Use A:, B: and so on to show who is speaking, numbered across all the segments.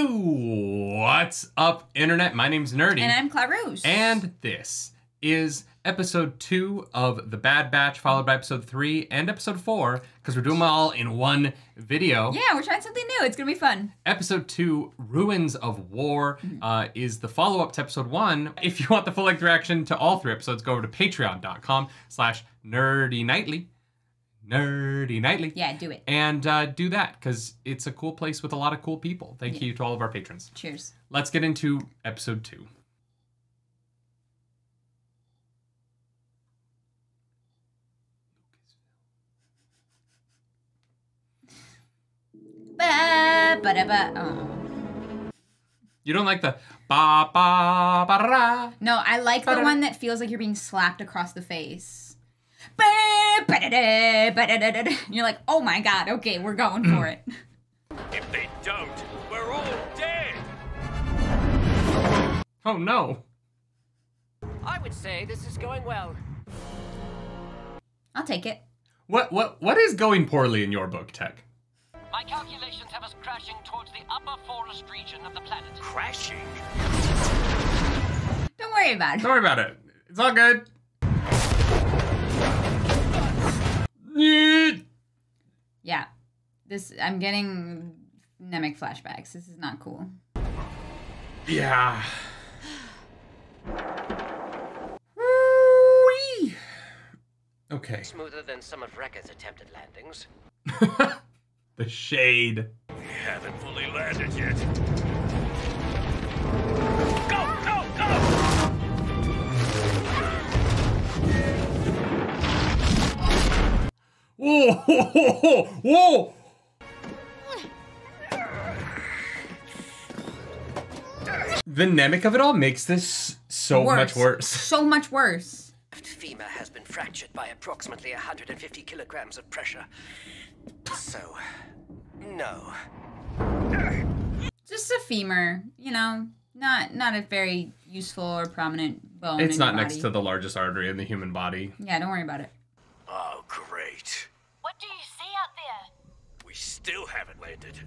A: What's up, Internet? My name's Nerdy.
B: And I'm Clarus.
A: And this is episode 2 of The Bad Batch, followed by episode 3 and episode 4, because we're doing them all in one video.
B: Yeah, we're trying something new. It's going to be fun.
A: Episode 2, Ruins of War, is the follow-up to episode 1. If you want the full-length reaction to all 3 episodes, go over to patreon.com/nerdynightly. Nerdynightly.
B: Yeah, do it.
A: And do that, because it's a cool place with a lot of cool people. Thank you to all of our patrons.
B: Cheers.
A: Let's get into episode 2.
B: Ba-ba-da-ba. Oh.
A: You don't like the ba-ba-ba-da-da?
B: No, I like the one that feels like you're being slapped across the face. Ba-ba-da-da-ba-da-da-da. You're like, oh my god, okay, we're going for it.
C: If they don't, we're all dead!
A: Oh no.
D: I would say this is going well.
B: I'll take it.
A: What is going poorly in your book, Tech?
D: My calculations have us crashing towards the upper forest region of the planet.
C: Crashing?
B: Don't worry about it.
A: Don't worry about it. It's all good.
B: Yeah. I'm getting Nemec flashbacks. This is not cool.
A: Yeah. Woo-wee. Okay.
D: Smoother than some of Wrecker's attempted landings.
A: The shade.
C: We haven't fully landed yet. Go, go, go!
A: Whoa, whoa, whoa, whoa! The Nemec of it all makes this so much worse.
B: So much worse.
D: Femur has been fractured by approximately 150 kilograms of pressure. So, no.
B: Just a femur, you know, not a very useful or prominent bone.
A: It's
B: in
A: not
B: your
A: next
B: body.
A: to the largest artery in the human body.
B: Yeah, don't worry about it.
C: Oh, great.
E: What do you see out there?
C: We still haven't landed.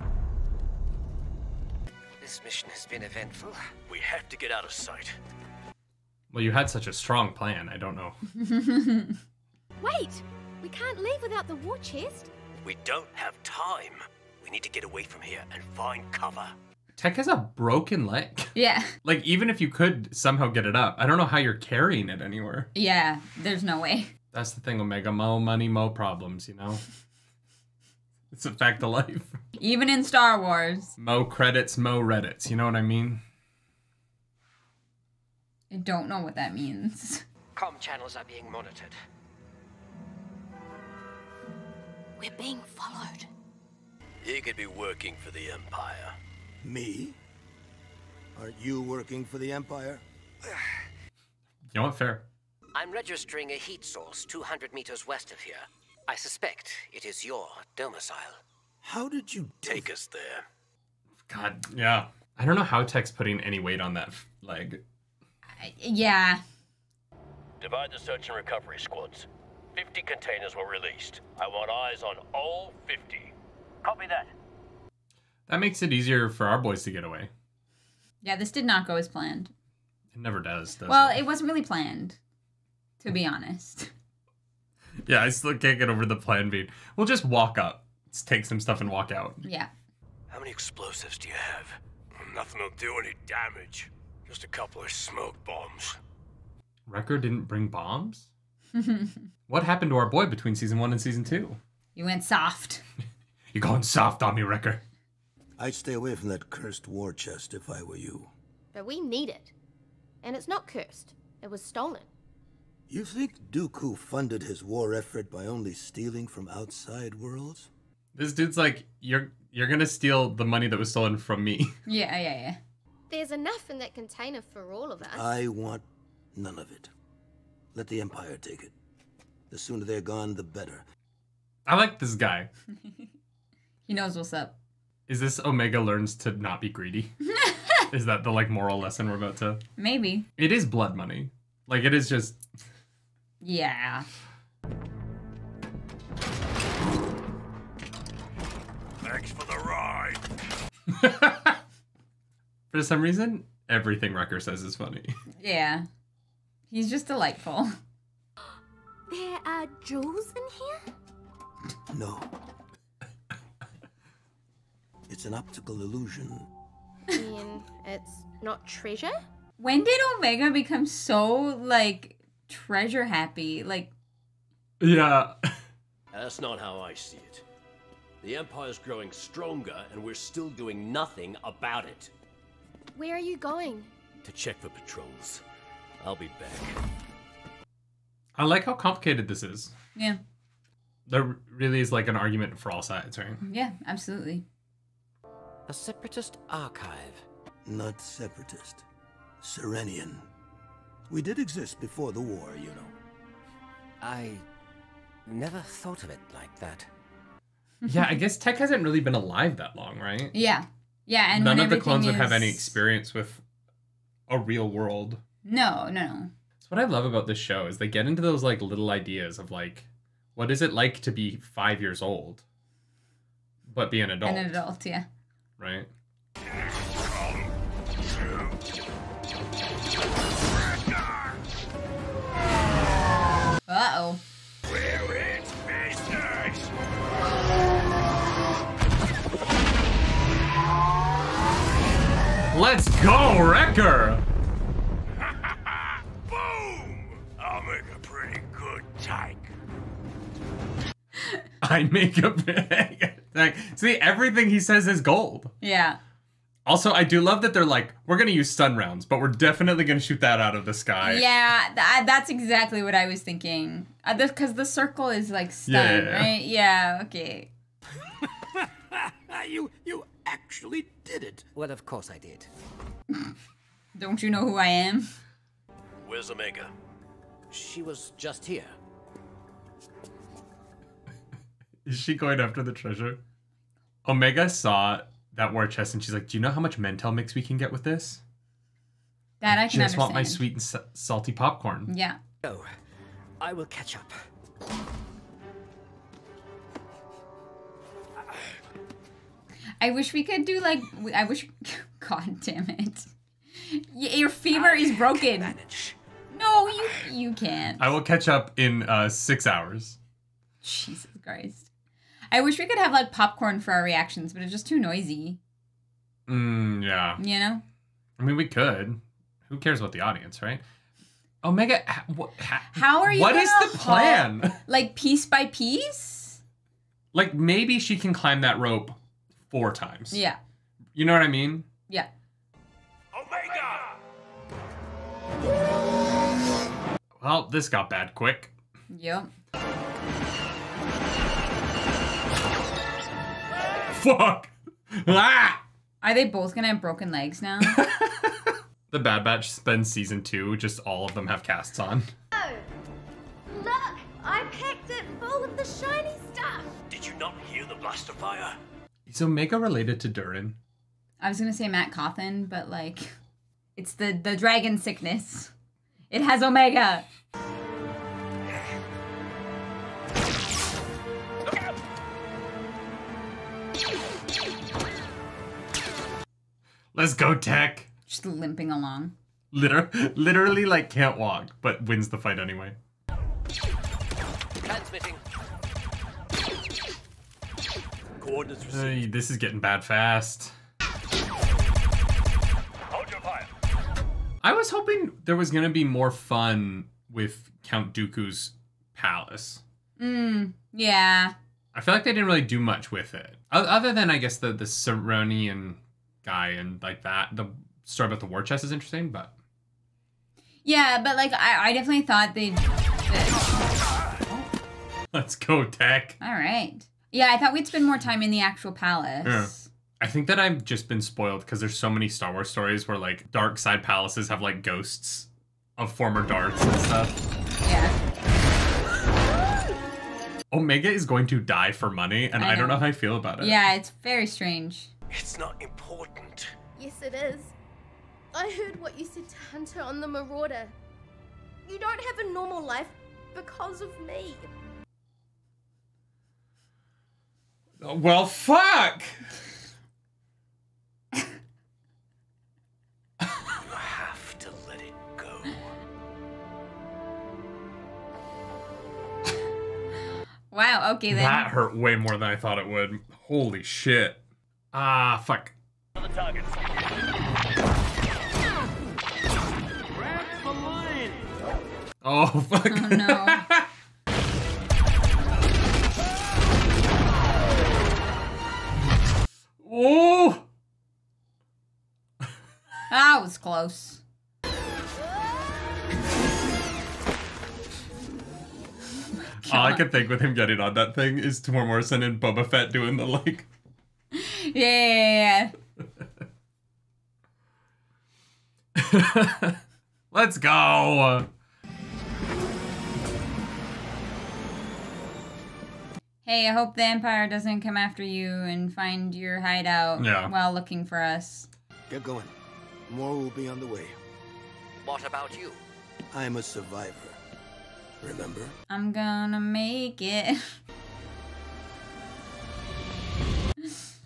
D: This mission has been eventful.
C: We have to get out of sight.
A: Well, you had such a strong plan. I don't know.
E: Wait! We can't leave without the war chest.
C: We don't have time. We need to get away from here and find cover.
A: Tech has a broken leg.
B: Yeah.
A: Like, even if you could somehow get it up, I don't know how you're carrying it anywhere.
B: Yeah, there's no way.
A: That's the thing, Omega. Mo money, mo problems, you know? It's a fact of life.
B: Even in Star Wars.
A: Mo credits, mo Reddits. You know what I mean?
B: I don't know what that means.
D: Comm channels are being monitored.
E: We're being followed.
C: You could be working for the Empire.
F: Me? Aren't you working for the Empire?
A: You know what? Fair.
D: I'm registering a heat source 200 meters west of here. I suspect it is your domicile.
F: How did you
C: Take us there.
A: God, yeah. I don't know how Tech's putting any weight on that leg.
B: Yeah.
C: Divide the search and recovery squads. 50 containers were released. I want eyes on all 50. Copy that.
A: That makes it easier for our boys to get away.
B: Yeah, this did not go as planned.
A: It never does it?
B: It wasn't really planned, to be honest.
A: Yeah, I still can't get over the plan being, we'll just walk up, just take some stuff and walk out.
B: Yeah.
C: How many explosives do you have? Nothing will do any damage. Just a couple of smoke bombs.
A: Wrecker didn't bring bombs? What happened to our boy between season 1 and season 2?
B: You went soft.
A: You're going soft on me, Wrecker.
F: I'd stay away from that cursed war chest if I were you.
E: But we need it. And it's not cursed. It was stolen.
F: You think Dooku funded his war effort by only stealing from outside worlds?
A: This dude's like, you're gonna steal the money that was stolen from me.
B: Yeah.
E: There's enough in that container for all of us.
F: I want none of it. Let the Empire take it. The sooner they're gone, the better.
A: I like this guy.
B: He knows what's up.
A: Is this Omega learns to not be greedy? Is that the moral lesson we're about to?
B: Maybe.
A: It is blood money. Like, it is just.
B: Yeah.
C: Thanks for the ride.
A: For some reason, everything Wrecker says is funny.
B: Yeah. He's just delightful.
E: There are jewels in here?
F: No. It's an optical illusion.
E: And it's not treasure?
B: When did Omega become so, like, treasure happy? Like,
A: Yeah.
C: That's not how I see it. The Empire's growing stronger, and we're still doing nothing about it.
E: Where are you going?
C: To check for patrols. I'll be back.
A: I like how complicated this is.
B: yeah.
A: There really is like an argument for all sides, right?
B: Yeah, absolutely.
D: A separatist archive.
F: Not separatist. Serenian. We did exist before the war, you know.
D: I never thought of it like that.
A: Yeah, I guess Tech hasn't really been alive that long, right?
B: Yeah. Yeah, and
A: None
B: when
A: of the clones would have
B: everything
A: any
B: is-
A: experience with a real world.
B: No.
A: That's what I love about this show is they get into those like little ideas of like, what is it like to be 5 years old, but be an adult?
B: An adult, yeah.
A: Right?
B: Uh-oh.
A: Let's go, Wrecker!
C: Boom! I'll make a pretty good tank.
A: I make a big... like, see, everything he says is gold.
B: Yeah.
A: Also, I do love that they're like, we're going to use stun rounds, but we're definitely going to shoot that out of the sky.
B: Yeah, that's exactly what I was thinking. Because the circle is like stun,
A: Yeah.
B: right? Yeah, okay.
F: You actually did it.
D: Well, of course I did.
B: Don't you know who I am?
C: Where's Omega?
D: She was just here.
A: Is she going after the treasure? Omega saw that war chest and she's like, do you know how much Mentel mix we can get with this?
B: That I can
A: Just
B: understand.
A: want my sweet and salty popcorn.
B: Yeah.
D: Oh, I will catch up.
B: I wish we could do like, I wish, God damn it. Your femur is broken.
D: Manage.
B: No, you can't.
A: I will catch up in 6 hours.
B: Jesus Christ. I wish we could have like popcorn for our reactions, but it's just too noisy.
A: Yeah.
B: You know?
A: I mean, we could. Who cares about the audience, right? Omega,
B: How are you
A: what is
B: gonna
A: the plan?
B: Like piece by piece?
A: Like, maybe she can climb that rope 4 times.
B: Yeah.
A: You know what I mean?
B: Yeah.
C: Omega!
A: Well, this got bad quick.
B: Yep.
A: Fuck! Ah!
B: Are they both gonna have broken legs now?
A: The Bad Batch spends season 2, just all of them have casts on.
E: Oh, look! I packed it full of the shiny stuff!
C: Did you not hear the blaster fire?
A: Is Omega related to Durin?
B: I was gonna say Matt Cawthon, but like, it's the dragon sickness. It has Omega.
A: Let's go, Tech!
B: Just limping along.
A: Literally, like, can't walk, but wins the fight anyway.
D: Transmitting.
C: Coordinates
A: Hey,
C: received.
A: this is getting bad fast.
C: Hold your fire.
A: I was hoping there was gonna be more fun with Count Dooku's palace.
B: Yeah.
A: I feel like they didn't really do much with it. Other than, I guess, the Serenian guy and, like, that. The story about the war chest is interesting, but...
B: Yeah, but like, I definitely thought they'd...
A: Let's go, Tech!
B: Alright. Yeah, I thought we'd spend more time in the actual palace.
A: Yeah. I think that I've just been spoiled because there's so many Star Wars stories where, like, dark side palaces have, like, ghosts of former Darths and stuff.
B: Yeah.
A: Omega is going to die for money, and I don't know how I feel about it.
B: Yeah, it's very strange.
C: It's not important.
E: Yes, it is. I heard what you said to Hunter on the Marauder. You don't have a normal life because of me.
A: Well, fuck!
B: Wow, okay then.
A: That hurt way more than I thought it would. Holy shit. Ah, fuck.
C: The target.
A: Oh, fuck.
B: Oh no.
A: Oh!
B: That was close.
A: All I can think with him getting on that thing is Tamora Morrison and Boba Fett doing the, like...
B: Yeah.
A: Let's go!
B: Hey, I hope the Empire doesn't come after you and find your hideout while looking for us.
F: Get going. More will be on the way.
D: What about you?
F: I'm a survivor. Remember?
B: I'm gonna make it.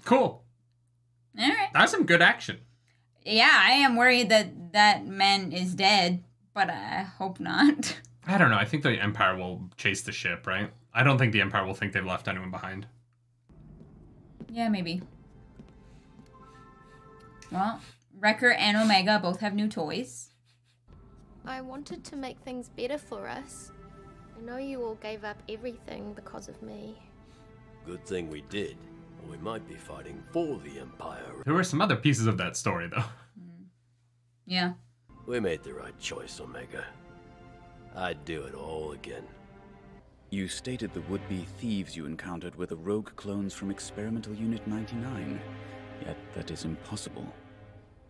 A: Cool.
B: Alright.
A: That's some good action.
B: Yeah, I am worried that that man is dead, but I hope not.
A: I don't know. I think the Empire will chase the ship, right? I don't think the Empire will think they've left anyone behind.
B: Yeah, maybe. Well, Wrecker and Omega both have new toys.
E: I wanted to make things better for us. I know you all gave up everything because of me.
C: Good thing we did. Or we might be fighting for the Empire.
A: There were some other pieces of that story, though.
B: Yeah.
C: We made the right choice, Omega. I'd do it all again.
G: You stated the would-be thieves you encountered were the rogue clones from Experimental Unit 99. Yet that is impossible.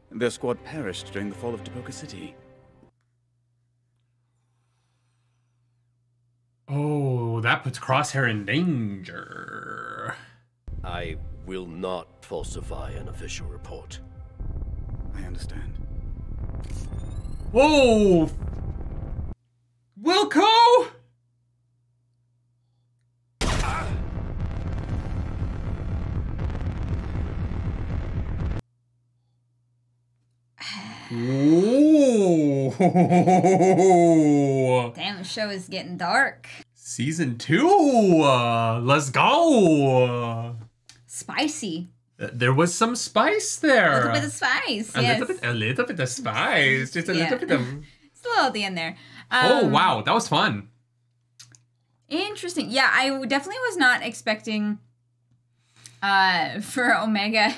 G: Their squad perished during the fall of Tapoka City.
A: Oh, that puts Crosshair in danger.
C: I will not falsify an official report.
G: I understand.
A: Whoa! Wilco? Whoa!
B: Damn, the show is getting dark.
A: Season 2! Let's go!
B: Spicy.
A: There was some spice
B: A
A: there.
B: little bit of spice,
A: A
B: yes.
A: little bit of spice. Just a
B: Yeah.
A: little bit of...
B: It's a little at the end there.
A: Oh, wow. That was fun.
B: Interesting. Yeah, I definitely was not expecting for Omega.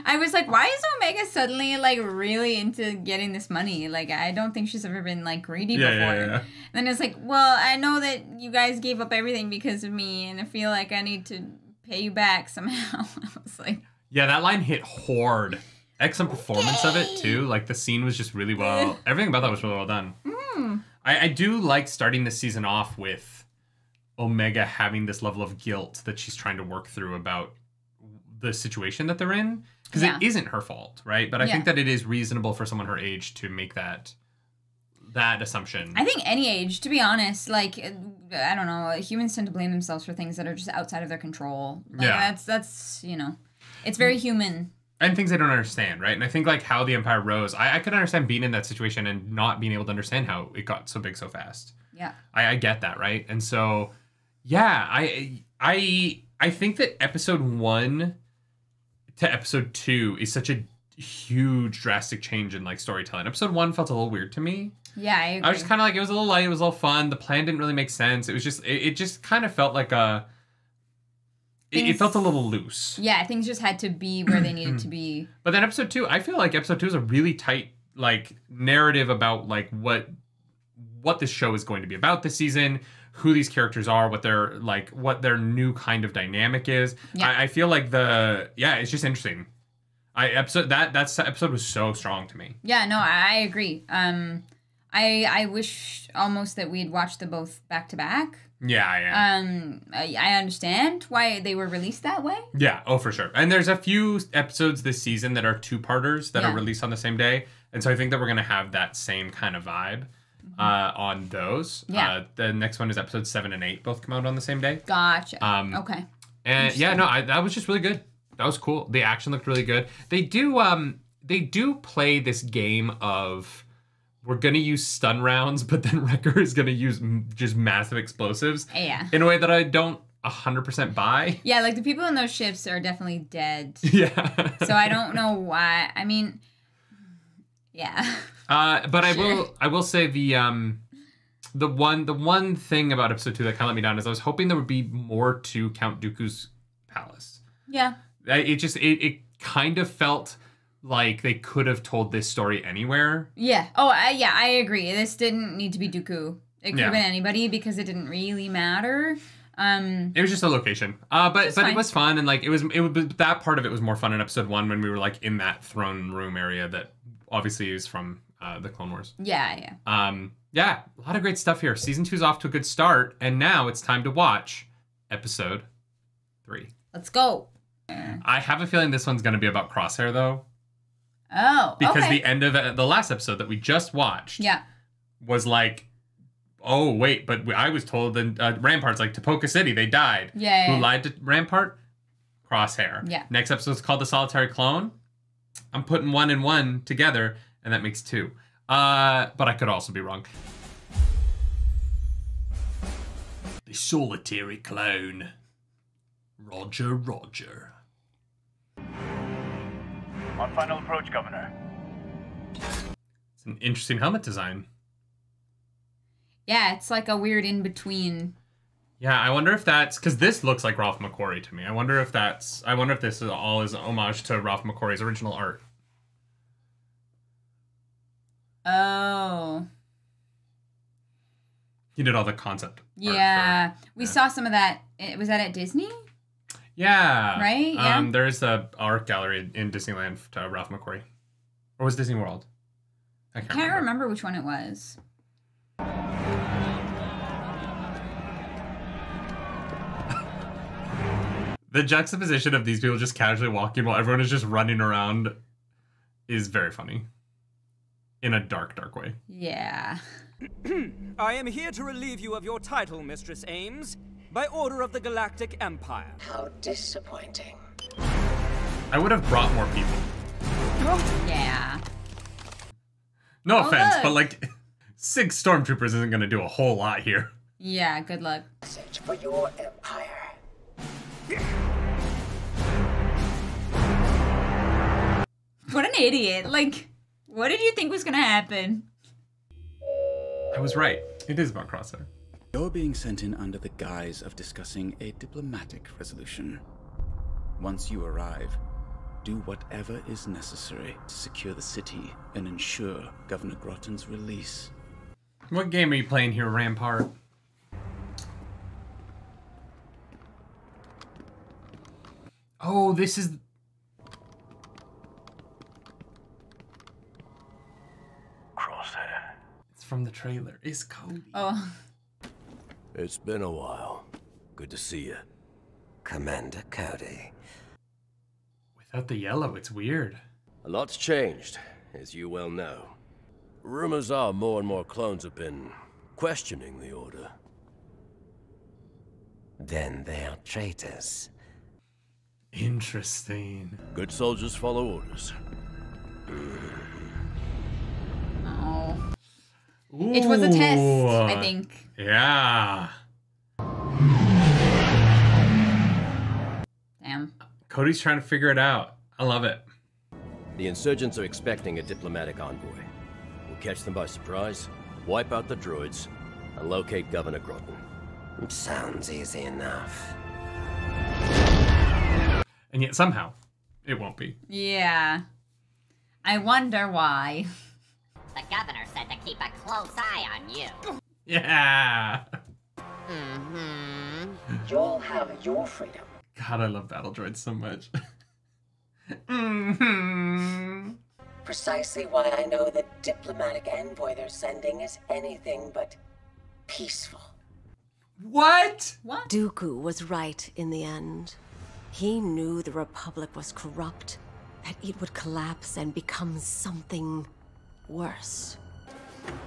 B: I was like, why is Omega suddenly like really into getting this money? Like, I don't think she's ever been like greedy before.
A: Yeah.
B: And then it's like, well, I know that you guys gave up everything because of me, and I feel like I need to pay you back somehow. I was like,
A: Yeah, that line hit hard. Excellent performance of it, too. Like, the scene was just really well... Everything about that was really well done. I do like starting this season off with Omega having this level of guilt that she's trying to work through about the situation that they're in. Because it isn't her fault, right? But I think that it is reasonable for someone her age to make that assumption.
B: I think any age, to be honest, like, I don't know, humans tend to blame themselves for things that are just outside of their control. Like, that's you know, it's very human.
A: And things I don't understand, right? And I think, like, how the Empire rose, I could understand being in that situation and not being able to understand how it got so big so fast.
B: Yeah.
A: I get that, right? And so, yeah, I think that episode 1 to episode 2 is such a huge, drastic change in, like, storytelling. Episode 1 felt a little weird to me.
B: Yeah, I agree.
A: I was just kind of like, it was a little light, it was a little fun. The plan didn't really make sense. It was just, it just kind of felt like it felt a little loose.
B: Yeah, things just had to be where they needed to be.
A: But then episode 2, I feel like episode 2 is a really tight, like, narrative about, like, what this show is going to be about this season, who these characters are, what their new kind of dynamic is.
B: Yeah.
A: I feel like it's just interesting. That episode was so strong to me.
B: Yeah, no, I agree. I wish almost that we'd watched them both back to back.
A: Yeah.
B: I understand why they were released that way.
A: Yeah, oh, for sure. And there's a few episodes this season that are 2-parters that are released on the same day. And so I think that we're going to have that same kind of vibe on those.
B: Yeah.
A: The next one is episode 7 and 8, both come out on the same day.
B: Gotcha. Okay.
A: And yeah, no, that was just really good. That was cool. The action looked really good. They do play this game of, we're going to use stun rounds, but then Wrecker is going to use just massive explosives.
B: Yeah.
A: In a way that I don't 100% buy.
B: Yeah, like the people in those ships are definitely dead.
A: Yeah.
B: So I don't know why. I mean, yeah.
A: But
B: Sure.
A: I will say the one thing about episode 2 that kind of let me down is I was hoping there would be more to Count Dooku's palace.
B: Yeah.
A: It kind of felt like they could have told this story anywhere.
B: Yeah. Oh, I agree. This didn't need to be Dooku. It could have been anybody because it didn't really matter.
A: It was just a location. But
B: fine.
A: it was fun, and like it was that part of it was more fun in episode 1 when we were like in that throne room area that obviously is from the Clone Wars.
B: Yeah.
A: Yeah, a lot of great stuff here. Season 2's off to a good start, and now it's time to watch episode 3.
B: Let's go.
A: I have a feeling this one's going to be about Crosshair, though.
B: Oh,
A: Because
B: okay.
A: the end of the last episode that we just watched was like, oh, wait, but I was told that Rampart's like Topoka City, they died.
B: Yeah.
A: Who lied to Rampart? Crosshair.
B: Yeah.
A: Next episode's called The Solitary Clone. I'm putting 1 and 1 together, and that makes 2. But I could also be wrong. The Solitary Clone. Roger.
H: On final approach, Governor.
A: It's an interesting helmet design.
B: Yeah, it's like a weird in-between.
A: Yeah, I wonder if that's... Because this looks like Ralph McQuarrie to me. I wonder if this is all is an homage to Ralph McQuarrie's original art.
B: Oh.
A: He did all the concept art
B: Yeah.
A: for-
B: We saw some of that. Was that at Disney?
A: Yeah.
B: Right? Yeah.
A: There's a art gallery in Disneyland to Ralph McQuarrie. Or was Disney World? I
B: Can't remember which one it was.
A: The juxtaposition of these people just casually walking while everyone is just running around is very funny. In a dark way.
B: Yeah.
I: I am here to relieve you of your title, Mistress Ames, by order of the Galactic Empire.
J: How disappointing.
A: I would have brought more people.
B: Yeah.
A: No
B: Oh,
A: offense,
B: look.
A: but like 6 stormtroopers isn't going to do a whole lot here.
B: Yeah, good luck.
J: Message for your empire.
B: What an idiot. Like, what did you think was gonna happen?
A: I was right. It is about Crosshair.
G: You're being sent in under the guise of discussing a diplomatic resolution. Once you arrive, do whatever is necessary to secure the city and ensure Governor Grotton's release.
A: What game are you playing here, Rampart? Oh, this is...
H: Crosshair.
A: It's from the trailer. It's Cody.
B: Oh.
C: It's been a while. Good to see you.
D: Commander Cody.
A: Without the yellow, it's weird.
C: A lot's changed, as you well know. Rumors are more and more clones have been questioning the Order.
D: Then they are traitors.
A: Interesting.
C: Good soldiers follow orders.
B: Oh. It was a test, I think.
A: Yeah.
B: Damn.
A: Cody's trying to figure it out. I love it.
C: The insurgents are expecting a diplomatic envoy. We'll catch them by surprise, wipe out the droids, and locate Governor Groton.
D: Sounds easy enough.
A: And yet somehow, it won't be.
B: Yeah. I wonder why.
K: The governor said to keep a close eye on you.
A: Yeah.
J: You'll have your freedom.
A: God, I love battle droids so much.
J: Precisely why I know the diplomatic envoy they're sending is anything but peaceful.
A: What?
B: What?
L: Dooku was right in the end. He knew the Republic was corrupt, that it would collapse and become something worse.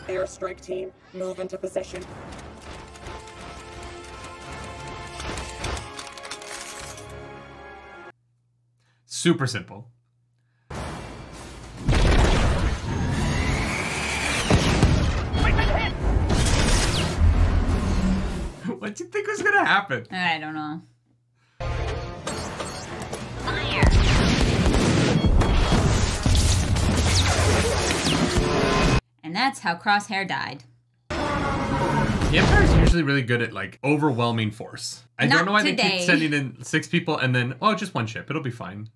J: Airstrike team, move into position.
A: Super simple. What What do you think was gonna happen?
B: I don't know.
K: Fire!
B: And that's how Crosshair died.
A: The Empire's usually really good at like overwhelming force. I don't know why they keep sending in 6 people and then, oh, just 1 ship. It'll be fine.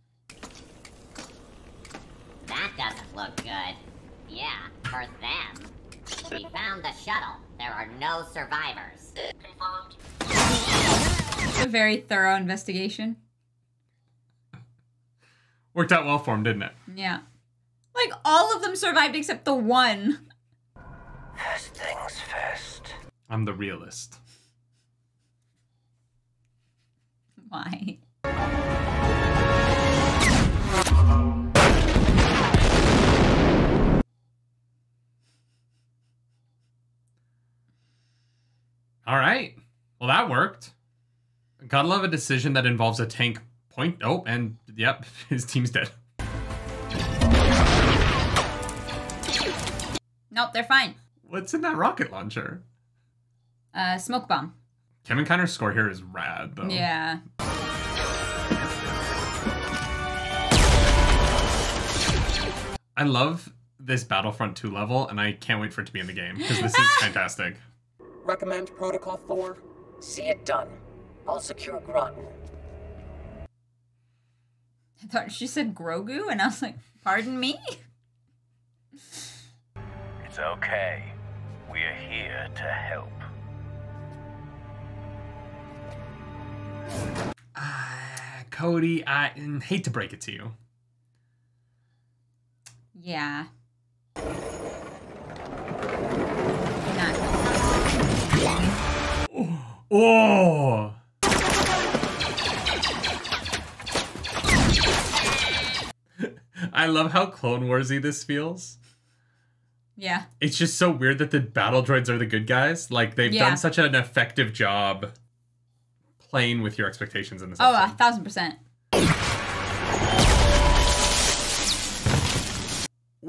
K: That doesn't look good. Yeah, for them. We found the shuttle. There are no survivors. Confirmed.
B: A very thorough investigation.
A: Worked out well for him, didn't it?
B: Yeah. Like, all of them survived except the one.
D: First things first.
A: I'm the realist.
B: Why?
A: All right. Well, that worked. Gotta love a decision that involves a tank point. Oh, and yep, his team's dead.
B: Nope, they're fine.
A: What's in that rocket launcher?
B: Smoke bomb.
A: Kevin Conner's score here is rad, though.
B: Yeah.
A: I love this Battlefront 2 level, and I can't wait for it to be in the game, because this is fantastic.
J: Recommend Protocol 4. See it done. I'll secure Groton.
B: I thought she said Grogu, and I was like, pardon me?
H: It's okay. We're here to help.
A: Cody, I hate to break it to you.
B: Yeah.
A: Oh! I love how Clone Warsy this feels.
B: Yeah.
A: It's just so weird that the battle droids are the good guys. Like, they've done such an effective job playing with your expectations in this episode.
B: 1000%.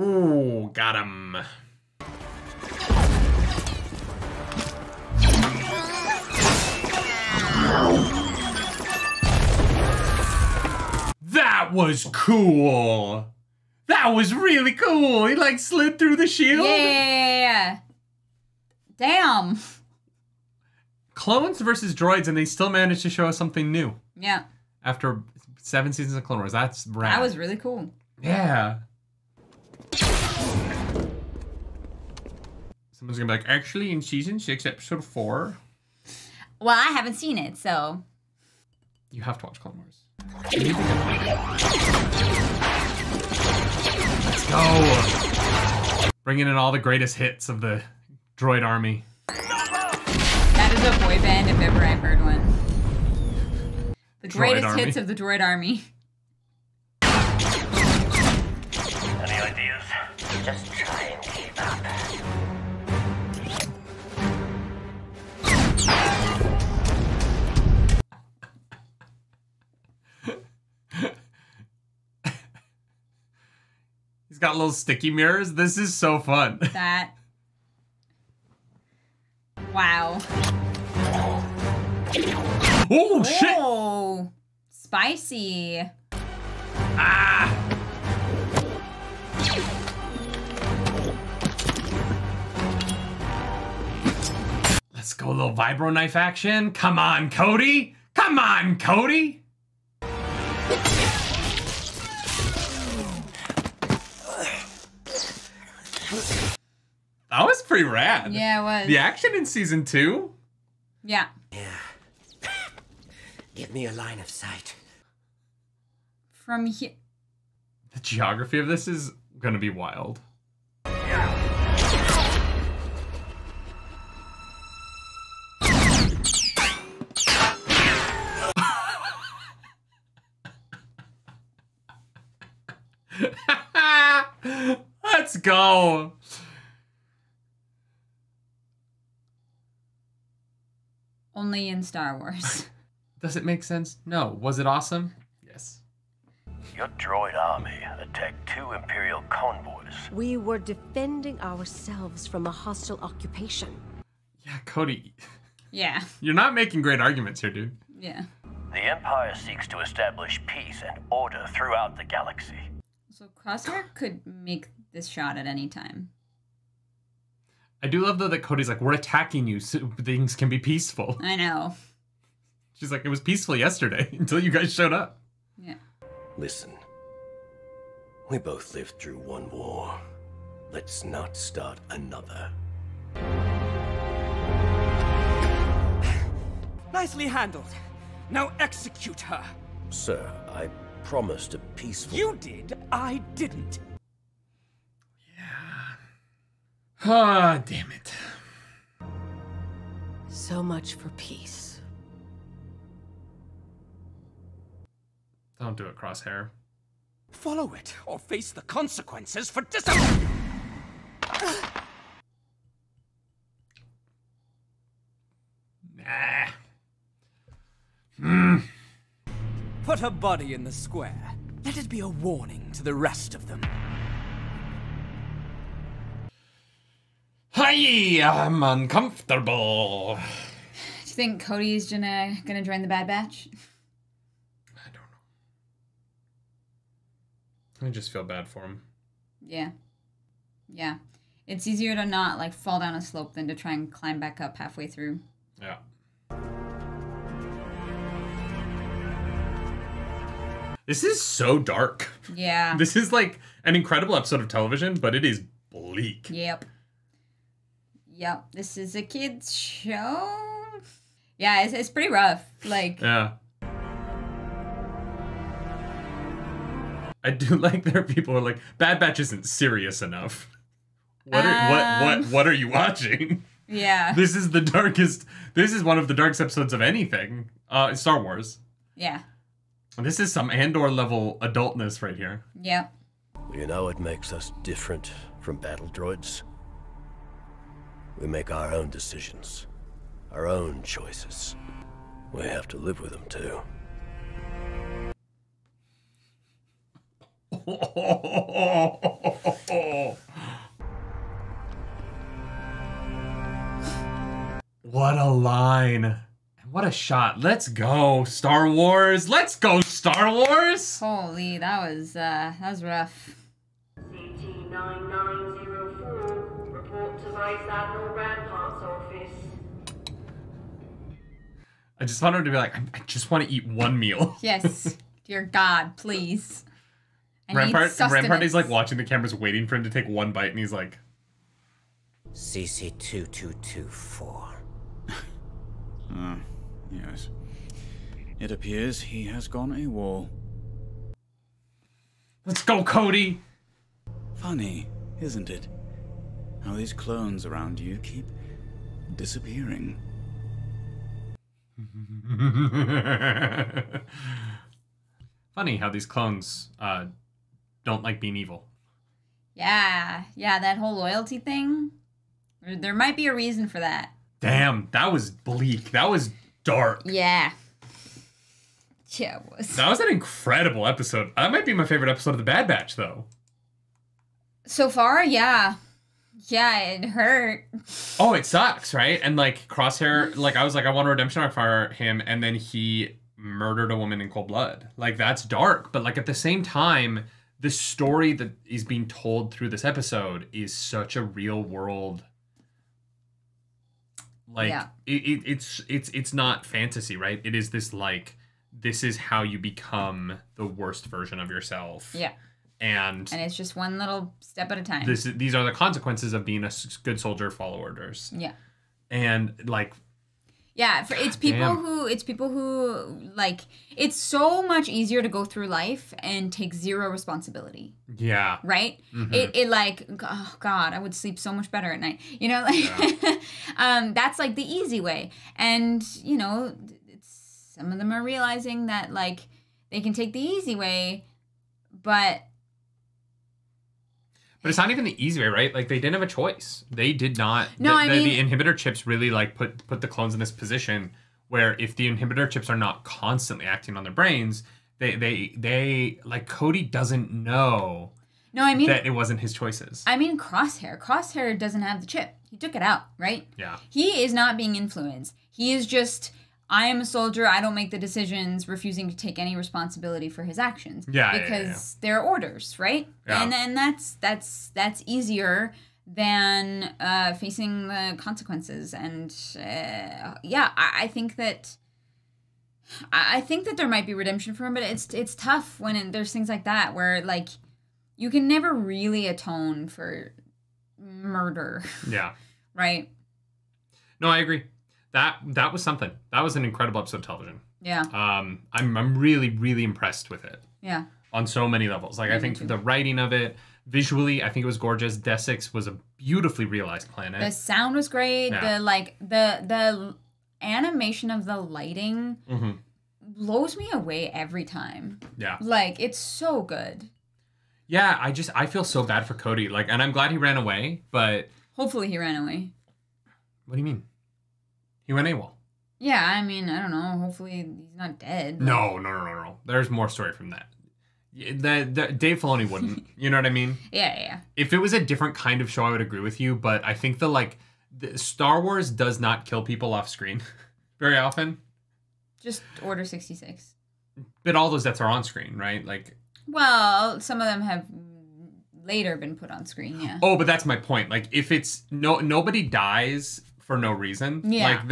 A: Ooh, got him. That was cool. That was really cool. He like slid through the shield.
B: Yeah. Damn.
A: Clones versus droids, and they still managed to show us something new.
B: Yeah.
A: After 7 seasons of Clone Wars. That's rad.
B: That was really cool.
A: Yeah. Someone's gonna be like, actually, in season 6, episode 4.
B: Well, I haven't seen it, so.
A: You have to watch Clone Wars. Let's go. Bringing in all the greatest hits of the droid army.
B: That is a boy band if ever I've heard one. The greatest hits of the droid army.
H: Any ideas?
D: Just try and keep up.
A: He's got little sticky mirrors. This is so fun.
B: That. Wow.
A: Oh, shit.
B: Oh, spicy.
A: Ah. Let's go, a little vibro knife action. Come on, Cody. Come on, Cody. That was pretty rad.
B: Yeah, it was.
A: The action in season 2.
B: Yeah.
D: Yeah. Give me a line of sight.
B: From here.
A: The geography of this is gonna be wild. Let's go.
B: Only in Star Wars.
A: Does it make sense? No. Was it awesome? Yes.
H: Your droid army attacked 2 Imperial convoys.
L: We were defending ourselves from a hostile occupation.
A: Yeah, Cody.
B: Yeah.
A: You're not making great arguments here, dude.
B: Yeah.
H: The Empire seeks to establish peace and order throughout the galaxy.
B: So Crosshair could make this shot at any time.
A: I do love, though, that Cody's like, we're attacking you so things can be peaceful.
B: I know.
A: She's like, it was peaceful yesterday until you guys showed up.
B: Yeah.
C: Listen, we both lived through one war. Let's not start another.
I: Nicely handled. Now execute her.
C: Sir, I promised a peaceful...
I: You did, I didn't.
A: Ah, damn it.
L: So much for peace.
A: Don't do it, Crosshair.
I: Follow it, or face the consequences for disobeying.
A: Nah.
I: Put her body in the square. Let it be a warning to the rest of them.
A: Hi, I'm uncomfortable.
B: Do you think Cody's gonna join the Bad Batch?
A: I don't know. I just feel bad for him.
B: Yeah. Yeah. It's easier to not, like, fall down a slope than to try and climb back up halfway through.
A: Yeah. This is so dark.
B: Yeah.
A: This is like an incredible episode of television, but it is bleak.
B: Yep. Yep. This is a kid's show. Yeah, it's pretty rough. Like.
A: Yeah. I do like there are people who are like, Bad Batch isn't serious enough. What are you watching?
B: Yeah.
A: This is the darkest. This is one of the darkest episodes of anything. Star Wars.
B: Yeah.
A: This is some Andor level adultness right here.
B: Yep.
C: You know what makes us different from battle droids? We make our own decisions, our own choices. We have to live with them too.
A: What a line. What a shot. Let's go, Star Wars. Let's go, Star Wars.
B: Holy, that was rough.
M: CT-9904, report to Vice Admiral Rampart's office.
A: I just want her to be like, I just want to eat one meal.
B: Yes. Dear God, please.
A: Rampart is like watching the cameras waiting for him to take one bite, and he's like...
C: CC-2224.
G: Yes. It appears he has gone AWOL.
A: Let's go, Cody!
G: Funny, isn't it? How these clones around you keep disappearing.
A: Funny how these clones don't like being evil.
B: Yeah, that whole loyalty thing. There might be a reason for that.
A: Damn, that was bleak. That was dark.
B: Yeah. Yeah, it was.
A: That was an incredible episode. That might be my favorite episode of The Bad Batch, though.
B: So far, yeah. Yeah, it hurt.
A: Oh, it sucks, right? And, like, Crosshair, like, I was like, I want a redemption arc for him, and then he murdered a woman in cold blood. Like, that's dark. But, like, at the same time, the story that is being told through this episode is such a real world... Like, yeah. It's not fantasy, right? It is this, like, this is how you become the worst version of yourself.
B: Yeah.
A: And
B: it's just one little step at a time.
A: These are the consequences of being a good soldier, follow orders.
B: Yeah.
A: And, like...
B: Yeah, it's people who, like, it's so much easier to go through life and take zero responsibility.
A: Yeah.
B: Right? Mm-hmm. It like, oh God, I would sleep so much better at night. You know, like, yeah. That's like the easy way. And, you know, some of them are realizing that, like, they can take the easy way, but
A: it's not even the easy way, right? Like, they didn't have a choice. They did not.
B: No,
A: the inhibitor chips really, like, put the clones in this position where if the inhibitor chips are not constantly acting on their brains, they like, Cody doesn't know
B: No, I mean
A: that it wasn't his choices.
B: I mean Crosshair. Crosshair doesn't have the chip. He took it out, right?
A: Yeah.
B: He is not being influenced. He is just, I am a soldier. I don't make the decisions, refusing to take any responsibility for his actions.
A: Yeah,
B: because they're orders, right?
A: Yeah.
B: And then that's easier than facing the consequences. And I think that there might be redemption for him, but it's tough when there's things like that where like you can never really atone for murder.
A: Yeah.
B: Right.
A: No, I agree. That was something. That was an incredible episode of television.
B: Yeah.
A: I'm really, really impressed with it.
B: Yeah.
A: On so many levels. Like, I think the writing of it, visually, I think it was gorgeous. Desix was a beautifully realized planet.
B: The sound was great.
A: Yeah.
B: The animation of the lighting blows me away every time.
A: Yeah.
B: Like, it's so good.
A: Yeah, I feel so bad for Cody. Like, and I'm glad he ran away, but...
B: Hopefully he ran away.
A: What do you mean? He went AWOL.
B: Yeah, I mean, I don't know. Hopefully he's not dead.
A: No. There's more story from that. The Dave Filoni wouldn't. You know what I mean?
B: Yeah.
A: If it was a different kind of show, I would agree with you. But I think the Star Wars does not kill people off screen very often.
B: Just Order 66.
A: But all those deaths are on screen, right? Like,
B: well, some of them have later been put on screen. Yeah.
A: Oh, but that's my point. Like, if it's nobody dies for no reason.
B: Yeah.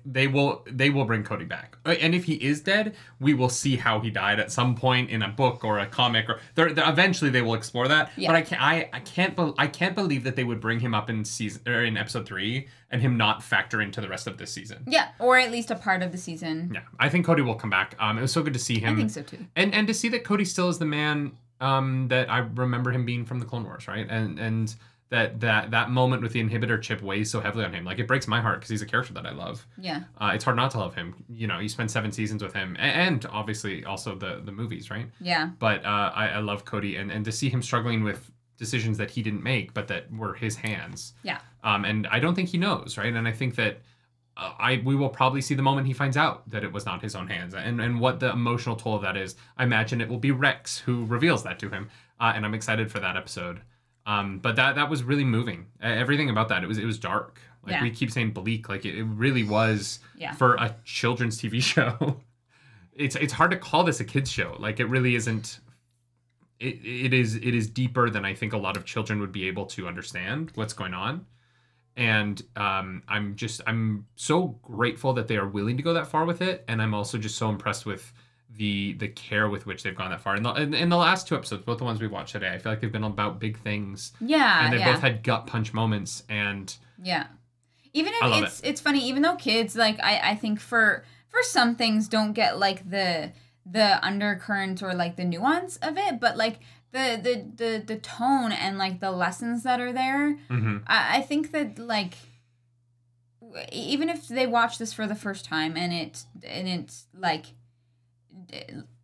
A: They will bring Cody back. And if he is dead, we will see how he died at some point in a book or a comic, or eventually they will explore that.
B: Yeah.
A: But I can't believe that they would bring him up in episode 3 and him not factor into the rest of this season.
B: Yeah, or at least a part of the season.
A: Yeah, I think Cody will come back. It was so good to see him.
B: I think so too.
A: And to see that Cody still is the man that I remember him being from the Clone Wars, right? And that moment with the inhibitor chip weighs so heavily on him. Like, it breaks my heart because he's a character that I love.
B: Yeah.
A: It's hard not to love him. You know, you spend 7 seasons with him, and obviously also the movies, right?
B: Yeah.
A: But I love Cody, and to see him struggling with decisions that he didn't make, but that were his hands.
B: Yeah.
A: And I don't think he knows, right? And I think that we will probably see the moment he finds out that it was not his own hands, and what the emotional toll of that is. I imagine it will be Rex who reveals that to him, and I'm excited for that episode. But that was really moving. Everything about that, it was dark. Like,
B: yeah.
A: We keep saying bleak, like it really was
B: yeah.
A: for a children's TV show. It's hard to call this a kids show. Like, it really isn't. It is deeper than I think a lot of children would be able to understand what's going on. And I'm so grateful that they are willing to go that far with it, and I'm also just so impressed with the care with which they've gone that far. In the last 2 episodes, both the ones we watched today, I feel like they've been about big things.
B: Yeah,
A: and they both had gut punch moments, and
B: yeah. Even if it's funny, even though kids, like, I think for some things don't get like the undercurrent or like the nuance of it, but like the tone and like the lessons that are there, I think that, like, even if they watch this for the first time and it's like,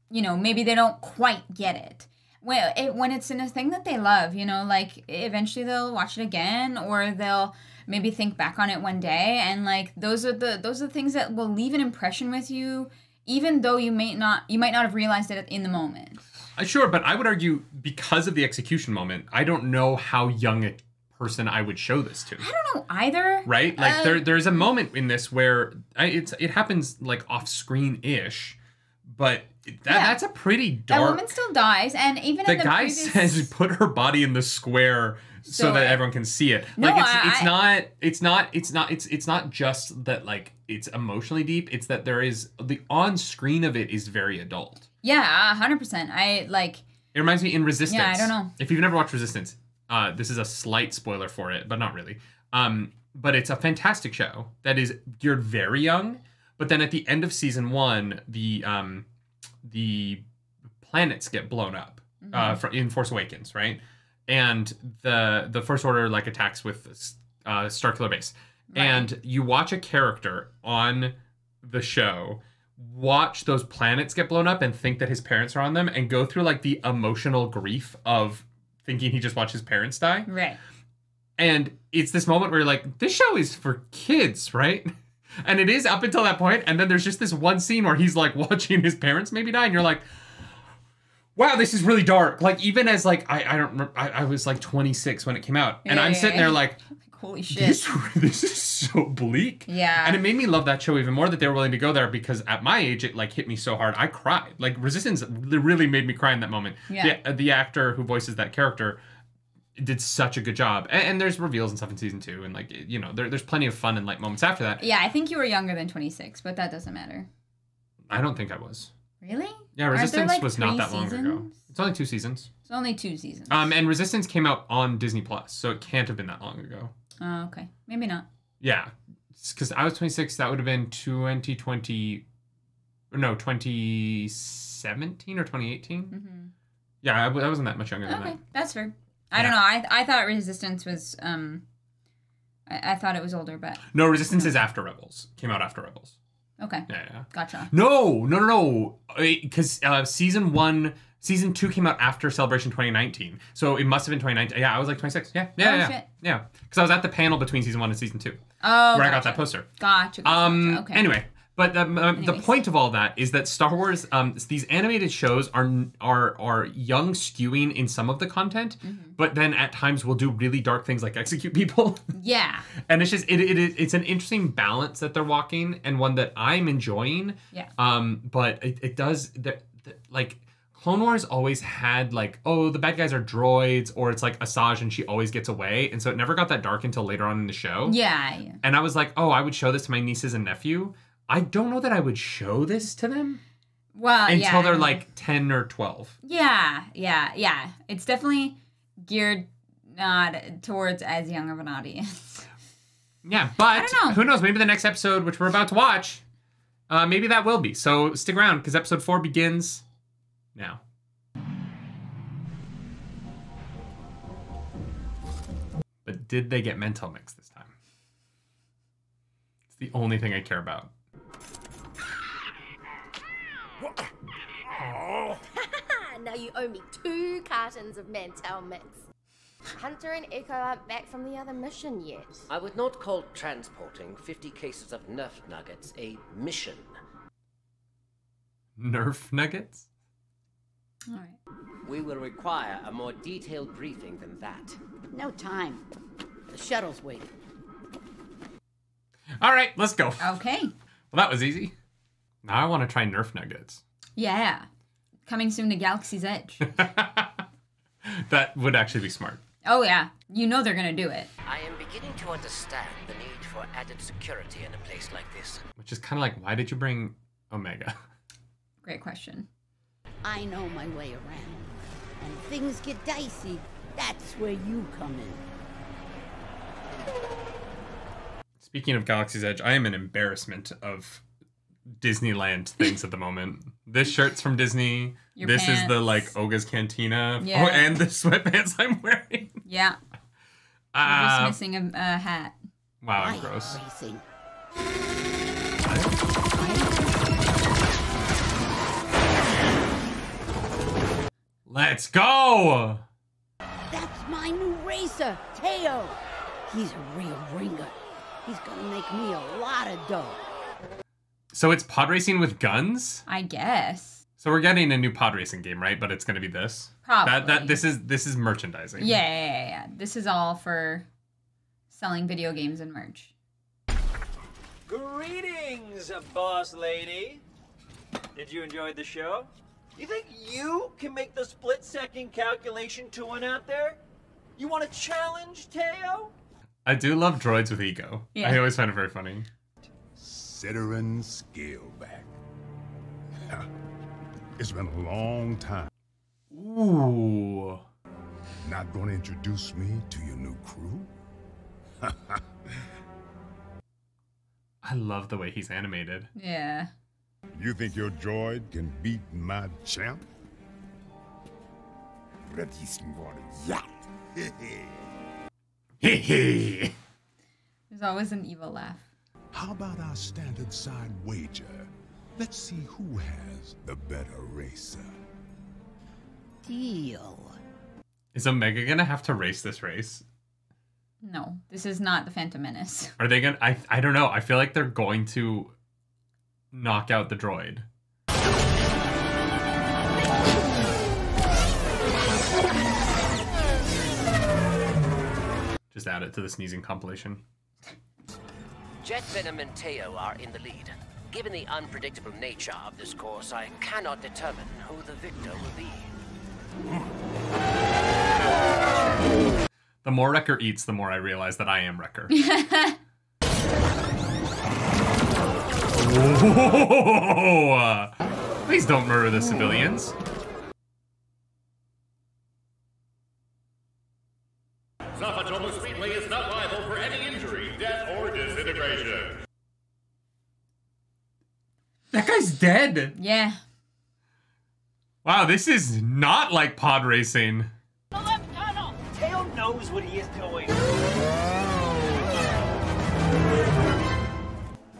B: you know, maybe they don't quite get it. When it's in a thing that they love, you know, like, eventually they'll watch it again, or they'll maybe think back on it one day, and like those are the things that will leave an impression with you, even though you might not have realized it in the moment.
A: Sure, but I would argue, because of the execution moment, I don't know how young a person I would show this to.
B: I don't know either.
A: Right? Like, there's a moment in this where it happens like off screen ish, but that's a pretty dark.
B: That woman still dies, and even
A: the
B: in the
A: guy
B: previous...
A: says, "Put her body in the square so that everyone can see it."
B: No,
A: like, it's not just that, like, it's emotionally deep. It's that there is the on screen of it is very adult.
B: Yeah, 100%. It
A: reminds me in Resistance.
B: Yeah, I don't know.
A: If you've never watched Resistance, this is a slight spoiler for it, but not really. But it's a fantastic show that is geared very young. But then at the end of season 1, the planets get blown up in Force Awakens, right? And the First Order, like, attacks with Starkiller Base. Right. And you watch a character on the show watch those planets get blown up and think that his parents are on them, and go through, like, the emotional grief of thinking he just watched his parents die.
B: Right.
A: And it's this moment where you're like, this show is for kids, right? And it is up until that point, and then there's just this one scene where he's, like, watching his parents maybe die, and you're like, wow, this is really dark. Like, even as, like, I don't remember, I was, like, 26 when it came out. And I'm sitting there, like,
B: holy shit.
A: This is so bleak.
B: Yeah.
A: And it made me love that show even more that they were willing to go there because at my age, it, like, hit me so hard. I cried. Like, Resistance really made me cry in that moment.
B: Yeah.
A: The actor who voices that character did such a good job. And there's reveals and stuff in season 2. And, like, you know, there's plenty of fun and light moments after that.
B: Yeah, I think you were younger than 26, but that doesn't matter.
A: I don't think I was.
B: Really?
A: Yeah, Resistance
B: like,
A: was not that long
B: seasons?
A: ago. It's only 2 seasons.
B: It's only 2 seasons.
A: And Resistance came out on Disney Plus, so it can't have been that long ago.
B: Oh, okay. Maybe not.
A: Yeah, because I was 26. That would have been 2017 or 2018.
B: Mm-hmm.
A: Yeah, I wasn't that much younger than that.
B: Okay, that's fair. I don't know. I thought Resistance was I thought it was older, but
A: no, Resistance is after Rebels. Came out after Rebels.
B: Okay.
A: Yeah.
B: Gotcha.
A: No. Because season 2 came out after Celebration 2019. So it must have been 2019. Yeah, I was like 26. Yeah.
B: Shit.
A: Yeah. Because I was at the panel between season 1 and season 2.
B: Oh,
A: where I got that poster.
B: Gotcha. Okay.
A: Anyway, but the point of all that is that Star Wars, these animated shows are young skewing in some of the content, but then at times will do really dark things like execute people.
B: Yeah.
A: And it's just it's an interesting balance that they're walking and one that I'm enjoying.
B: Yeah.
A: But it does like Clone Wars always had like, oh, the bad guys are droids, or it's like Asajj and she always gets away, and so it never got that dark until later on in the show.
B: Yeah.
A: And I was like, oh, I would show this to my nieces and nephew. I don't know that I would show this to them.
B: Well,
A: until they're like 10 or 12.
B: Yeah. It's definitely geared not towards as young of an audience.
A: Yeah, but who knows? Maybe the next episode, which we're about to watch, maybe that will be. So stick around because episode 4 begins now. But did they get mental mix this time? It's the only thing I care about.
E: Now you owe me 2 cartons of Mantel Mix. Hunter and Echo aren't back from the other mission yet.
D: I would not call transporting 50 cases of Nerf nuggets a mission.
A: Nerf nuggets?
B: All right.
D: We will require a more detailed briefing than that.
N: No time. The shuttle's waiting.
A: All right, let's go.
B: Okay.
A: Well, that was easy. Now I want to try Nerf nuggets.
B: Yeah. Coming soon to Galaxy's Edge.
A: That would actually be smart.
B: Oh, yeah. You know they're going to do it.
D: I am beginning to understand the need for added security in a place like this.
A: Which is kind of like, why did you bring Omega?
B: Great question.
N: I know my way around. And if things get dicey, that's where you come in.
A: Speaking of Galaxy's Edge, I am an embarrassment of Disneyland things at the moment. This shirt's from Disney.
B: Your
A: this
B: pants.
A: is the like Oga's Cantina.
B: Yeah.
A: Oh, and the sweatpants I'm wearing.
B: Yeah. You're just missing a hat.
A: Wow, I'm gross.
N: Racing.
A: Let's go!
N: That's my new racer, Teo. He's a real ringer. He's gonna make me a lot of dough.
A: So it's pod racing with guns?
B: I guess.
A: So we're getting a new pod racing game, right? But it's going to be this.
B: Probably.
A: This is merchandising.
B: Yeah. This is all for selling video games and merch.
O: Greetings, boss lady. Did you enjoy the show? You think you can make the split-second calculation to one out there? You want a challenge, Teo?
A: I do love droids with ego.
B: Yeah.
A: I always find it very funny.
P: Ciderin Scaleback. It's been a long time.
A: Ooh.
P: Not gonna introduce me to your new crew?
A: I love the way he's animated.
B: Yeah.
P: You think your droid can beat my champ?
A: Hehe.
B: There's always an evil laugh.
P: How about our standard side wager? Let's see who has the better racer.
N: Deal.
A: Is Omega gonna have to race this race?
B: No, this is not the Phantom Menace.
A: Are they gonna? I don't know. I feel like they're going to knock out the droid. Just add it to the sneezing compilation.
D: Jet Venom and Teo are in the lead. Given the unpredictable nature of this course, I cannot determine who the victor will be.
A: The more Wrecker eats, the more I realize that I am Wrecker. Whoa! Please don't murder the civilians.
Q: Zapatomo Speedway is not liable for any injury, death, or disintegration.
A: That guy's dead.
B: Yeah.
A: Wow, this is not like pod racing.
O: The left tunnel! Teo knows what he is doing.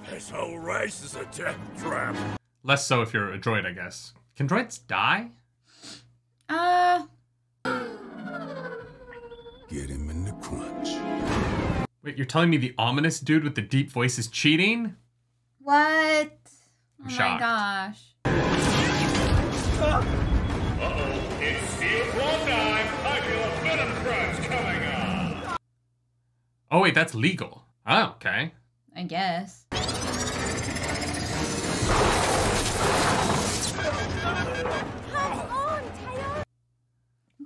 Q: This whole race is a death trap.
A: Less so if you're a droid, I guess. Can droids die?
P: Get him in the crunch.
A: Wait, you're telling me the ominous dude with the deep voice is cheating?
B: What? Oh
A: shocked.
B: my gosh.
Q: Uh-oh, it's Steel Claw time. I feel a venom crunch coming on.
A: Oh wait, that's legal. Oh, okay.
B: I guess.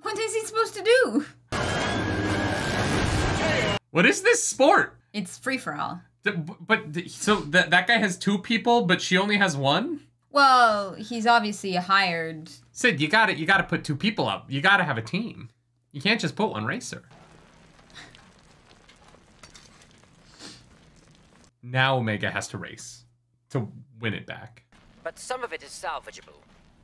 B: What is he supposed to do?
A: What is this sport?
B: It's free for all.
A: So that guy has 2 people, but she only has 1?
B: Well, he's obviously a hired.
A: Sid, you gotta put 2 people up. You gotta have a team. You can't just put 1 racer. Now Omega has to race to win it back.
D: But some of it is salvageable.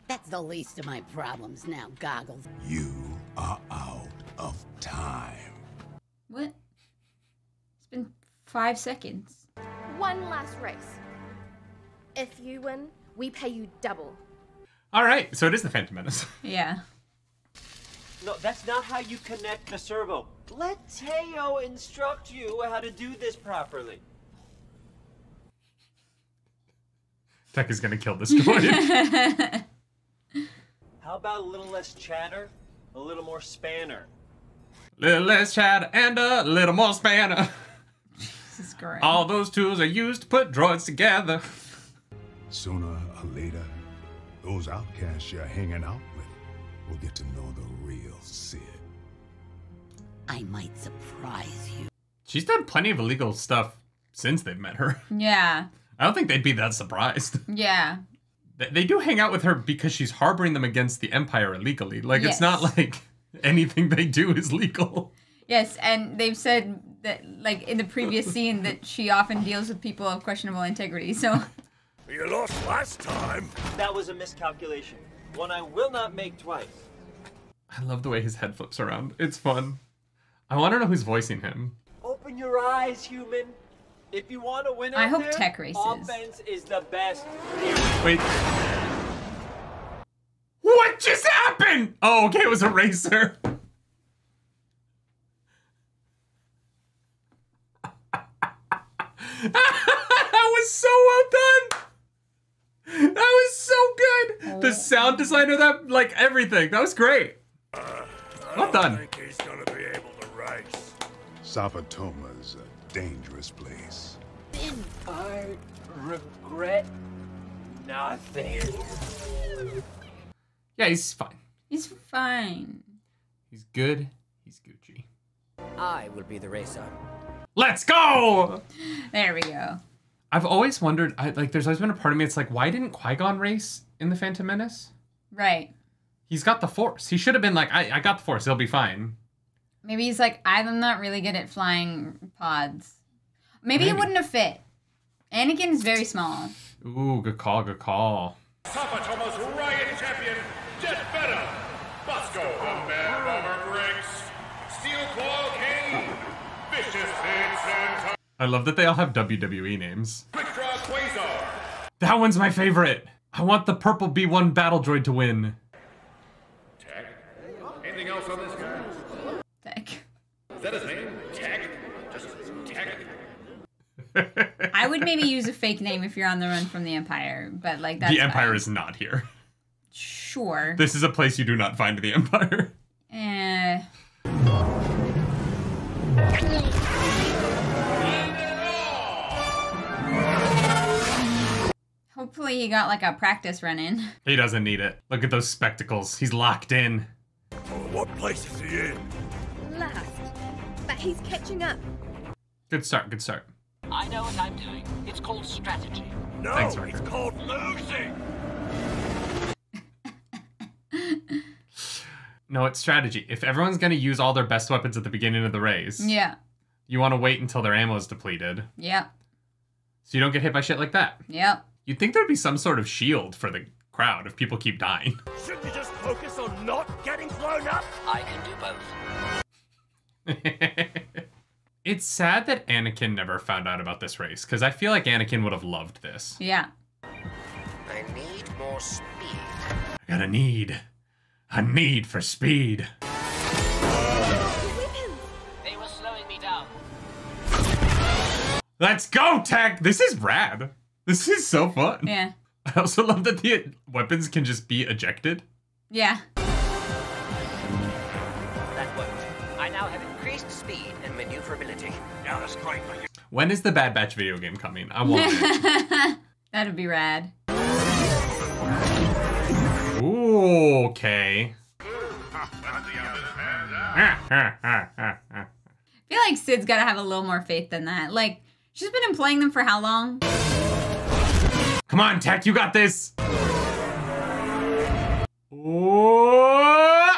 N: That's the least of my problems now, Goggles.
P: You are out of time.
B: What? It's been 5 seconds.
E: One last race. If you win, we pay you double.
A: All right, so it is the Phantom Menace.
B: Yeah.
O: No, that's not how you connect the servo. Let Teo instruct you how to do this properly.
A: Tech is gonna kill this droid.
O: How about a little less chatter, a little more spanner?
A: Little less chatter and a little more spanner.
B: This is great.
A: All those tools are used to put droids together.
P: Sooner or later, those outcasts you're hanging out with will get to know the real Sid.
N: I might surprise you.
A: She's done plenty of illegal stuff since they've met her.
B: Yeah.
A: I don't think they'd be that surprised.
B: Yeah.
A: They do hang out with her because she's harboring them against the Empire illegally. Like,
B: Yes.
A: It's not like anything they do is legal.
B: Yes, and they've said that, like, in the previous scene, that she often deals with people of questionable integrity, so...
Q: You lost last time.
O: That was a miscalculation. One I will not make twice.
A: I love the way his head flips around. It's fun. I want to know who's voicing him.
O: Open your eyes, human. If you want to win out
B: I hope
O: there,
B: Tech races.
O: offense is the best.
A: Wait. What just happened? Oh, okay, it was a racer. That was so well done. That was so good. The sound design of that, like everything. That was great. Well done.
Q: I think he's gonna be able to race.
P: Zapatoma's a dangerous place.
O: I regret nothing.
A: Yeah, he's fine.
B: He's fine.
A: He's good. He's Gucci.
D: I will be the racer.
A: Let's go!
B: There we go.
A: I've always wondered, there's always been a part of me, it's like, why didn't Qui-Gon race in The Phantom Menace?
B: Right.
A: He's got the Force. He should have been like, I got the Force, he'll be fine.
B: Maybe he's like, I'm not really good at flying pods. Maybe it wouldn't have fit. Anakin is very small.
A: Ooh, good call, good call.
Q: Zapatoma's Riot Champion, Jet Venom. Bosco, the Man Bomber Briggs. Steel Claw King. Vicious Vincent.
A: I love that they all have WWE names.
Q: Quick Draw Quasar.
A: That one's my favorite. I want the purple B1 battle droid to win.
Q: Tech. Anything else on this guy?
B: Tech.
Q: Is that his name? Tech? Just Tech?
B: I would maybe use a fake name if you're on the run from the Empire, but like that's
A: The Empire
B: fine.
A: is not here.
B: Sure.
A: This is a place you do not find the Empire.
B: Hopefully he got like a practice run in.
A: He doesn't need it. Look at those spectacles. He's locked in.
F: What place is he in?
E: Last. But he's catching up.
A: Good start, good start.
D: I know what I'm doing. It's called strategy.
F: No,
A: Thanks, Riker.
F: it's called losing.
A: No, it's strategy. If everyone's going to use all their best weapons at the beginning of the race,
B: Yeah.
A: you want to wait until their ammo is depleted.
B: Yeah.
A: So you don't get hit by shit like that.
B: Yep.
A: You'd think there'd be some sort of shield for the crowd if people keep dying.
F: Shouldn't you just focus on not getting blown up?
D: I can do both.
A: It's sad that Anakin never found out about this race, because I feel like Anakin would have loved this.
B: Yeah.
D: I need more speed.
A: I got a need for speed.
D: They were slowing me down.
A: Let's go, Tech! This is rad. This is so fun.
B: Yeah.
A: I also love that the weapons can just be ejected.
B: Yeah.
D: That worked. I now have increased speed and maneuverability.
F: Yeah, that's great.
A: When is the Bad Batch video game coming? I want it.
B: That'd be rad.
A: Ooh, okay.
B: I feel like Sid's gotta have a little more faith than that. Like, she's been employing them for how long?
A: Come on, Tech, you got this. Oh,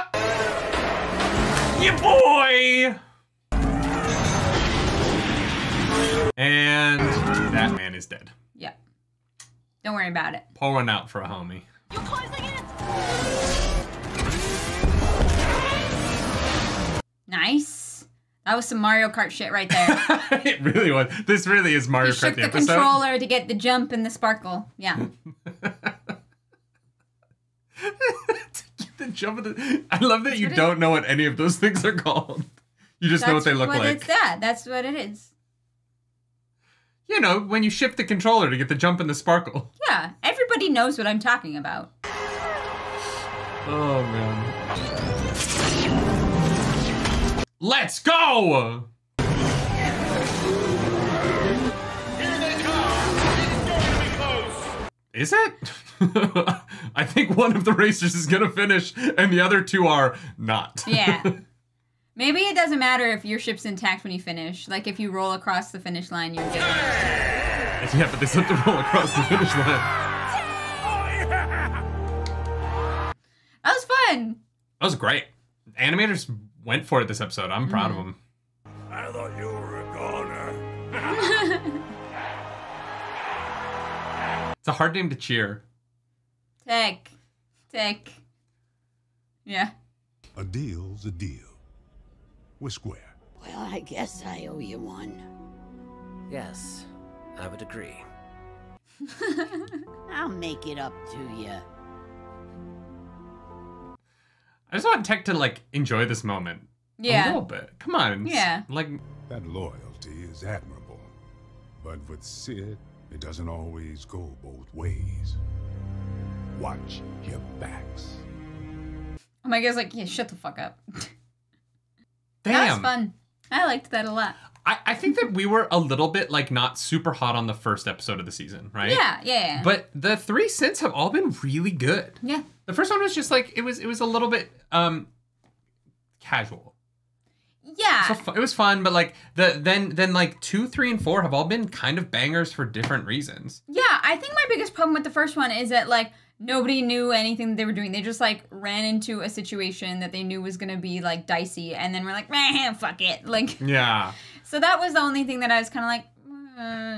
A: yeah, boy. And that man is dead.
B: Yeah. Don't worry about it.
A: Pour one out for a homie.
B: You're closing it! Nice. That was some Mario Kart shit right there.
A: It really was. This really is Mario Kart the episode.
B: Controller to get the jump and the sparkle. Yeah.
A: The jump of the... I love that you don't know what any of those things are called. You just know what they look like.
B: It's that. That's what it is.
A: You know, when you shift the controller to get the jump and the sparkle.
B: Yeah. Everybody knows what I'm talking about.
A: Oh, man. Let's go!
Q: Here they come! It's going to be close!
A: Is it? I think one of the racers is going to finish and the other two are not.
B: Yeah. Maybe it doesn't matter if your ship's intact when you finish. Like, if you roll across the finish line, you're good.
A: Yeah, but they still have to roll across the finish line.
B: That was fun.
A: That was great. Animators went for it this episode. I'm proud of them.
F: I thought you were a goner.
A: It's a hard name to cheer.
B: Tech. Yeah.
P: A deal's a deal. We're square.
N: Well, I guess I owe you one.
D: Yes, I would agree.
N: I'll make it up to you.
A: I just want Tech to, like, enjoy this moment.
B: Yeah.
A: A little bit. Come on.
B: Yeah.
A: Like...
P: That loyalty is admirable. But with Sid, it doesn't always go both ways. Watch your backs.
B: Oh my god's like, yeah, shut the fuck up.
A: Damn.
B: That was fun. I liked that a lot.
A: I think that we were a little bit, like, not super hot on the first episode of the season, right?
B: Yeah.
A: But the three since have all been really good.
B: Yeah.
A: The first one was just, like, it was a little bit casual.
B: Yeah.
A: So it was fun, but, like, then like 2, 3, and 4 have all been kind of bangers for different reasons.
B: Yeah, I think my biggest problem with the first one is that, like, nobody knew anything that they were doing. They just, like, ran into a situation that they knew was going to be, like, dicey, and then we're like, man, fuck it. Like,
A: yeah.
B: So that was the only thing that I was kind of like,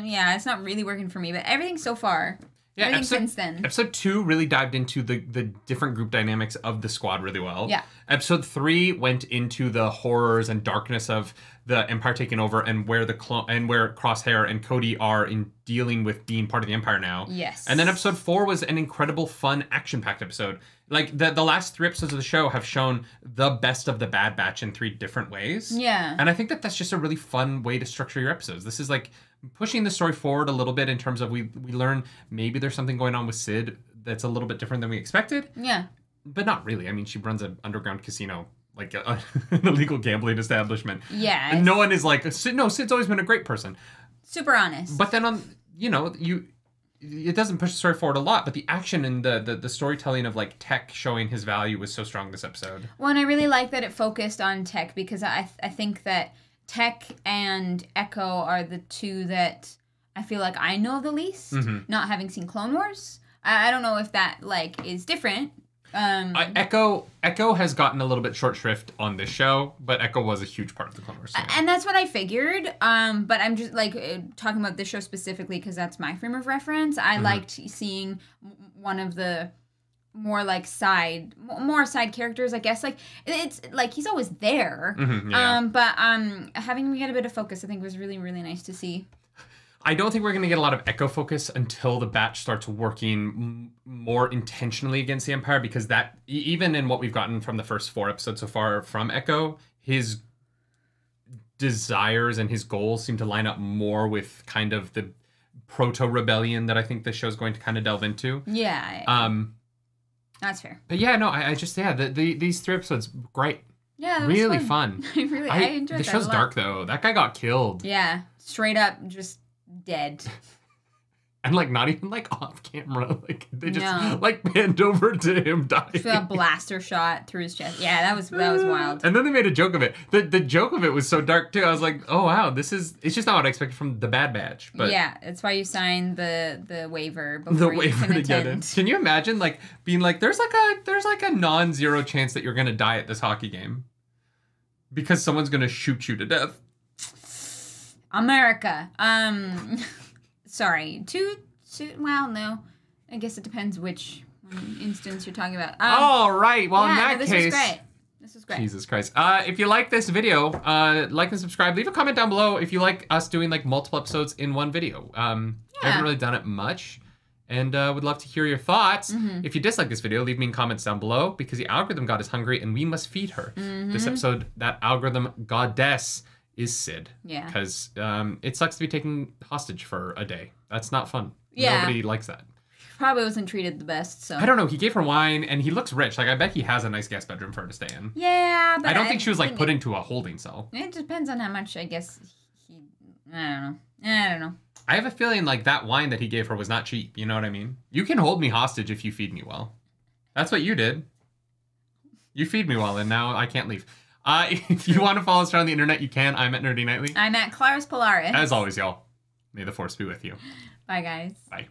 B: yeah, it's not really working for me. But everything so far, everything since then.
A: Episode 2 really dived into the different group dynamics of the squad really well.
B: Yeah.
A: Episode 3 went into the horrors and darkness of the Empire taking over and where where Crosshair and Cody are in dealing with being part of the Empire now.
B: Yes.
A: And then episode 4 was an incredible, fun, action-packed episode. Like, the last 3 episodes of the show have shown the best of the Bad Batch in 3 different ways.
B: Yeah.
A: And I think that that's just a really fun way to structure your episodes. This is, like, pushing the story forward a little bit in terms of we learn maybe there's something going on with Sid that's a little bit different than we expected.
B: Yeah.
A: But not really. I mean, she runs an underground casino, like an illegal gambling establishment.
B: Yeah.
A: And no one is like, no, Sid's always been a great person.
B: Super honest.
A: But then it doesn't push the story forward a lot, but the action and the storytelling of like Tech showing his value was so strong this episode.
B: Well, and I really like that it focused on Tech because I think that Tech and Echo are the two that I feel like I know the least, not having seen Clone Wars. I don't know if that like is different.
A: Echo has gotten a little bit short shrift on this show, but Echo was a huge part of the Clone Wars.
B: And that's what I figured. But I'm just like talking about this show specifically because that's my frame of reference. I liked seeing one of the more side characters, I guess. Like it's like he's always there. But having him get a bit of focus, I think was really, really nice to see.
A: I don't think we're going to get a lot of Echo focus until the batch starts working more intentionally against the Empire, because that, even in what we've gotten from the first 4 episodes so far from Echo, his desires and his goals seem to line up more with kind of the proto-rebellion that I think the show's going to kind of delve into.
B: Yeah. That's fair.
A: But yeah, no, I just, these 3 episodes, great.
B: Yeah, that
A: really
B: was
A: fun.
B: I enjoyed that.
A: The show's dark, though. That guy got killed.
B: Yeah, straight up just dead.
A: And like not even like off camera, like they just like panned over to him dying.
B: Just a blaster shot through his chest. Yeah, that was wild.
A: And then they made a joke of it. The joke of it was so dark too. I was like, oh wow, it's just not what I expected from the Bad Batch. But
B: yeah, it's why you signed the waiver before you can attend.
A: Get in. Can you imagine like being like, there's like a non-zero chance that you're gonna die at this hockey game because someone's gonna shoot you to death.
B: America. Sorry. Well, no. I guess it depends which instance you're talking about.
A: All right. Well, in that
B: case... This was great.
A: Jesus Christ. If you like this video, like and subscribe. Leave a comment down below if you like us doing like multiple episodes in one video. I haven't really done it much, and would love to hear your thoughts. If you dislike this video, leave me in comments down below, because the algorithm god is hungry and we must feed her. This episode, that algorithm goddess is Sid.
B: Yeah.
A: Because it sucks to be taken hostage for a day. That's not fun.
B: Yeah.
A: Nobody likes that.
B: Probably wasn't treated the best, so.
A: I don't know. He gave her wine, and he looks rich. Like, I bet he has a nice guest bedroom for her to stay in.
B: Yeah, but
A: I don't think she was, like, put into a holding cell.
B: It depends on how much, I guess, I don't know.
A: I have a feeling, like, that wine that he gave her was not cheap. You know what I mean? You can hold me hostage if you feed me well. That's what you did. You feed me well, and now I can't leave. If you want to follow us around the internet, you can. I'm at nerdynightly.
B: I'm at Claris Polaris.
A: As always, y'all, may the force be with you.
B: Bye, guys.
A: Bye.